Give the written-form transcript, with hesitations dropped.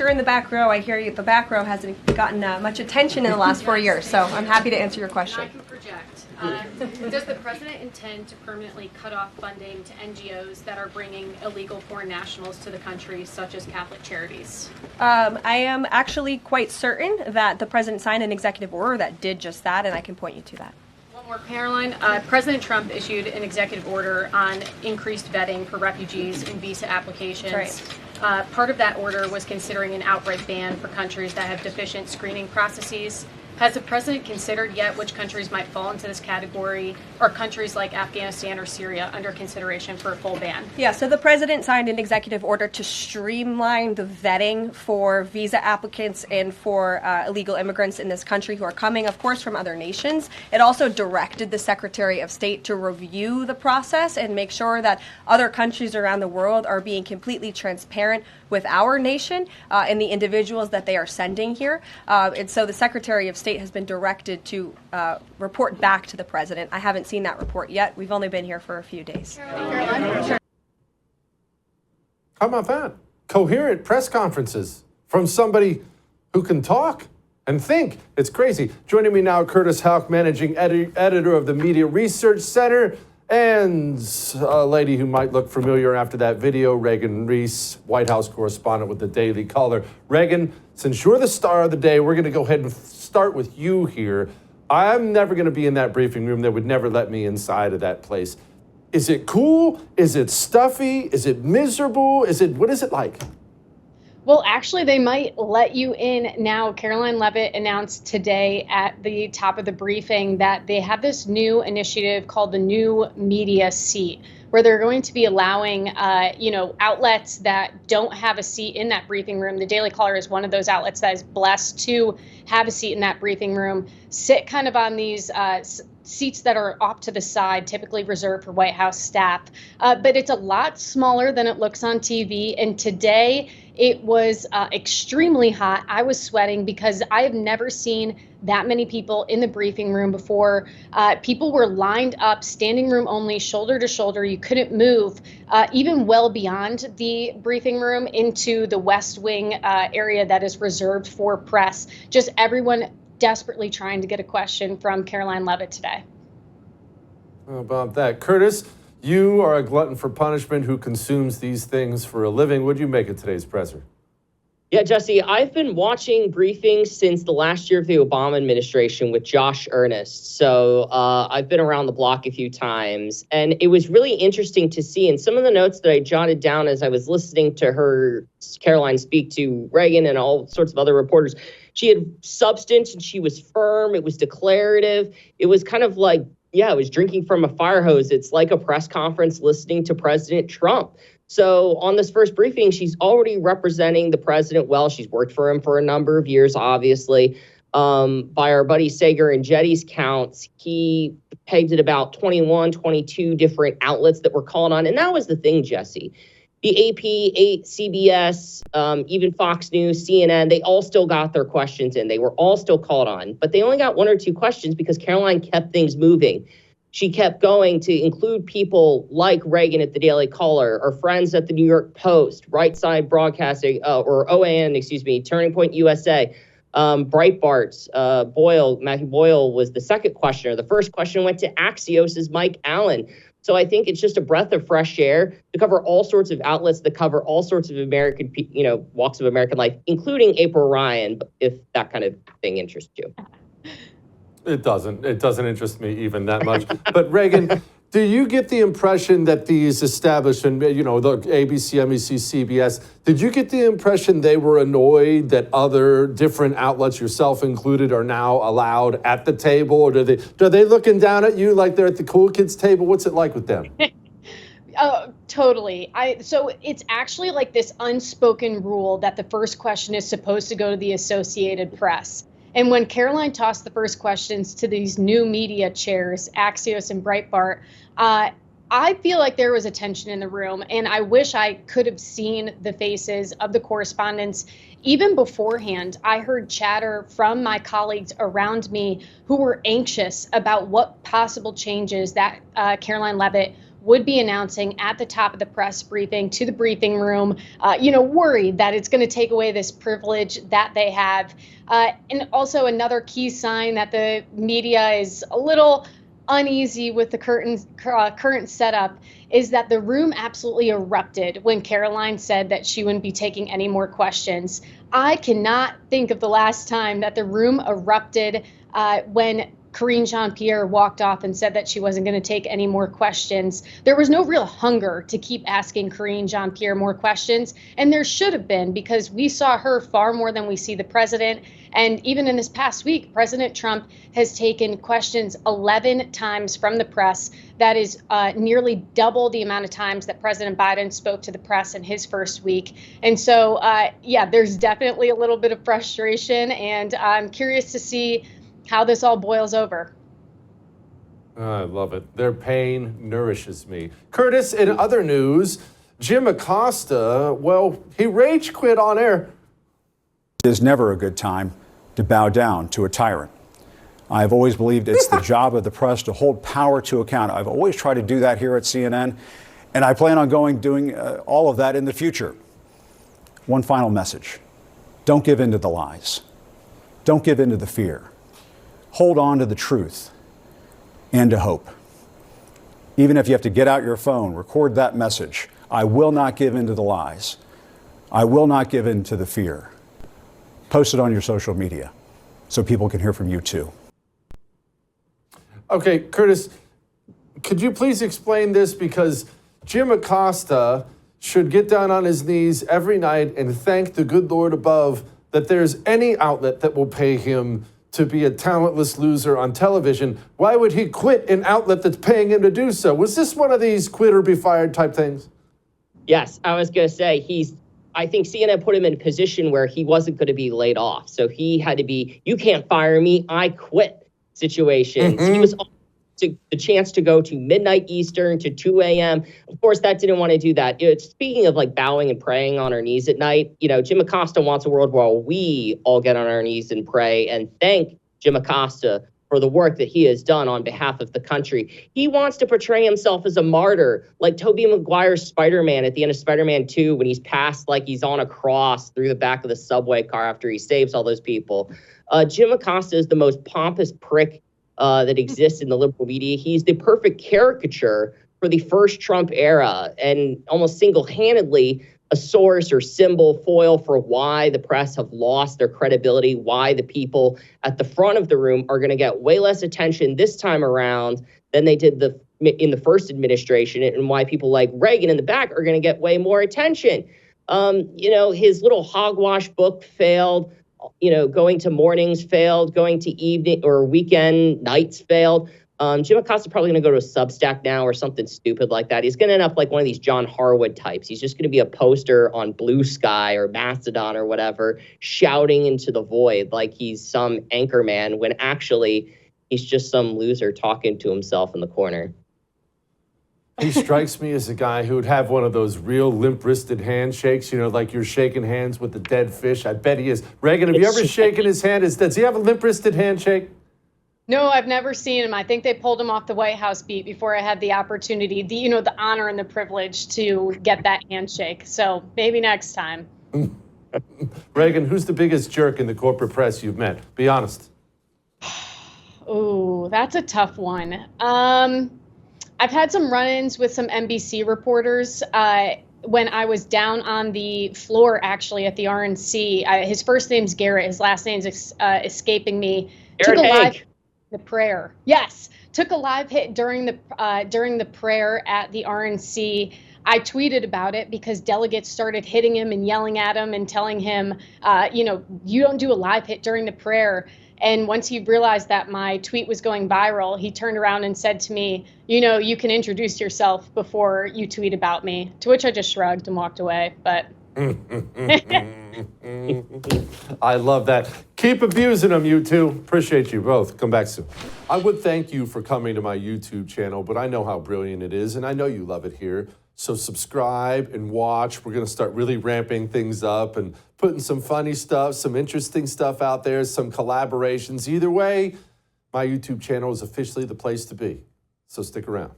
you're in the back row, I hear you. The back row hasn't gotten much attention in the last 4 years, so I'm happy to answer your question. I can project. Does the president intend to permanently cut off funding to NGOs that are bringing illegal foreign nationals to the country, such as Catholic Charities? I am actually quite certain that the president signed an executive order that did just that, and I can point you to that. One more, Caroline. President Trump issued an executive order on increased vetting for refugees in visa applications. Right. Part of that order was considering an outright ban for countries that have deficient screening processes. Has the president considered yet which countries might fall into this category, or countries like Afghanistan or Syria under consideration for a full ban? Yeah, so the president signed an executive order to streamline the vetting for visa applicants and for illegal immigrants in this country who are coming, of course, from other nations. It also directed the Secretary of State to review the process and make sure that other countries around the world are being completely transparent with our nation and the individuals that they are sending here. And so the Secretary of State has been directed to report back to the president. I haven't seen that report yet. We've only been here for a few days. How about that? Coherent press conferences from somebody who can talk and think. It's crazy. Joining me now, Curtis Houck, managing editor of the Media Research Center, and a lady who might look familiar after that video, Reagan Reese, White House correspondent with the Daily Caller. Reagan, since you're the star of the day, we're going to go ahead and start with you here. I'm never going to be in that briefing room. They would never let me inside of that place. Is it cool? Is it stuffy? Is it miserable? What is it like? Well, actually, they might let you in now. Karoline Leavitt announced today at the top of the briefing that they have this new initiative called the New Media Seat, where they're going to be allowing, outlets that don't have a seat in that briefing room. The Daily Caller is one of those outlets that is blessed to have a seat in that briefing room, sit kind of on these seats that are off to the side, typically reserved for White House staff. But it's a lot smaller than it looks on TV. And today it was extremely hot. I was sweating because I have never seen that many people in the briefing room before. People were lined up, standing room only, shoulder to shoulder. You couldn't move, even well beyond the briefing room into the West Wing area that is reserved for press. Just everyone desperately trying to get a question from Karoline Leavitt today. How about that? Curtis, you are a glutton for punishment who consumes these things for a living. What did you make of today's presser? Yeah, Jesse, I've been watching briefings since the last year of the Obama administration with Josh Earnest. So I've been around the block a few times, and it was really interesting to see. And some of the notes that I jotted down as I was listening to Caroline speak to Reagan and all sorts of other reporters, she had substance and she was firm. It was declarative. It was kind of like, it was drinking from a fire hose. It's like a press conference listening to President Trump. So on this first briefing, she's already representing the president well. She's worked for him for a number of years, obviously. By our buddy Sager and Jetty's counts, he pegged at about 21, 22 different outlets that were called on. And that was the thing, Jesse. The AP, CBS, even Fox News, CNN, they all still got their questions in. They were all still called on. But they only got one or two questions because Caroline kept things moving. She kept going to include people like Reagan at the Daily Caller, or friends at the New York Post, Right Side Broadcasting, or OAN, Turning Point USA, Breitbart's Matthew Boyle was the second questioner. The first question went to Axios's Mike Allen. So I think it's just a breath of fresh air to cover all sorts of outlets that cover all sorts of American, walks of American life, including April Ryan, if that kind of thing interests you. It doesn't interest me even that much. But Reagan, do you get the impression that these establishment, the ABC, NBC, CBS, did you get the impression they were annoyed that other different outlets, yourself included, are now allowed at the table? Or are they looking down at you like they're at the cool kids table? What's it like with them? Totally. So it's actually like this unspoken rule that the first question is supposed to go to the Associated Press. And when Caroline tossed the first questions to these new media chairs, Axios and Breitbart, I feel like there was a tension in the room, and I wish I could have seen the faces of the correspondents. Even beforehand, I heard chatter from my colleagues around me who were anxious about what possible changes that Karoline Leavitt would be announcing at the top of the press briefing to the briefing room, worried that it's going to take away this privilege that they have. And also another key sign that the media is a little uneasy with the current setup is that the room absolutely erupted when Karoline said that she wouldn't be taking any more questions. I cannot think of the last time that the room erupted when Karine Jean-Pierre walked off and said that she wasn't going to take any more questions. There was no real hunger to keep asking Karine Jean-Pierre more questions, and there should have been, because we saw her far more than we see the president. And even in this past week, President Trump has taken questions 11 times from the press. That is nearly double the amount of times that President Biden spoke to the press in his first week. And so, there's definitely a little bit of frustration, and I'm curious to see how this all boils over. I love it. Their pain nourishes me. Curtis, in other news, Jim Acosta, well, he rage quit on air. It is never a good time to bow down to a tyrant. I've always believed it's the job of the press to hold power to account. I've always tried to do that here at CNN, and I plan on doing all of that in the future. One final message. Don't give in to the lies. Don't give in to the fear. Hold on to the truth and to hope. Even if you have to get out your phone, record that message. I will not give in to the lies. I will not give in to the fear. Post it on your social media so people can hear from you too. Okay, Curtis, could you please explain this? Because Jim Acosta should get down on his knees every night and thank the good Lord above that there's any outlet that will pay him to be a talentless loser on television. Why would he quit an outlet that's paying him to do so? Was this one of these quit or be fired type things? Yes, I was going to say I think CNN put him in a position where he wasn't going to be laid off. So he had to be, you can't fire me, I quit situation. He was the chance to go to midnight Eastern to 2 a.m. Of course, that didn't want to do that. Speaking of like bowing and praying on our knees at night, Jim Acosta wants a world where we all get on our knees and pray and thank Jim Acosta for the work that he has done on behalf of the country. He wants to portray himself as a martyr, like Tobey Maguire's Spider-Man at the end of Spider-Man 2, when he's passed like he's on a cross through the back of the subway car after he saves all those people. Jim Acosta is the most pompous prick that exists in the liberal media. He's the perfect caricature for the first Trump era, and almost single-handedly a source or symbol foil for why the press have lost their credibility, why the people at the front of the room are going to get way less attention this time around than they did in the first administration, and why people like Reagan in the back are going to get way more attention. His little hogwash book failed. Going to mornings failed, going to evening or weekend nights failed. Jim Acosta probably going to go to a Substack now or something stupid like that. He's going to end up like one of these John Harwood types. He's just going to be a poster on Blue Sky or Mastodon or whatever, shouting into the void like he's some anchor man, when actually he's just some loser talking to himself in the corner. He strikes me as a guy who would have one of those real limp-wristed handshakes, like you're shaking hands with the dead fish. I bet he is. Reagan, have you ever shaken his hand? Does he have a limp-wristed handshake? No, I've never seen him. I think they pulled him off the White House beat before I had the opportunity, the honor and the privilege to get that handshake. So maybe next time. Reagan, who's the biggest jerk in the corporate press you've met? Be honest. Ooh, that's a tough one. I've had some run-ins with some NBC reporters when I was down on the floor, actually, at the RNC. His first name's Garrett. His last name's escaping me. Garrett Hank. The prayer. Yes. Took a live hit during the prayer at the RNC. I tweeted about it because delegates started hitting him and yelling at him and telling him, you don't do a live hit during the prayer. And once he realized that my tweet was going viral, he turned around and said to me, you can introduce yourself before you tweet about me, to which I just shrugged and walked away. But I love that. Keep abusing them, you two. Appreciate you both. Come back soon. I would thank you for coming to my YouTube channel, but I know how brilliant it is, and I know you love it here. So subscribe and watch. We're going to start really ramping things up and putting some funny stuff, some interesting stuff out there, some collaborations. Either way, my YouTube channel is officially the place to be. So stick around.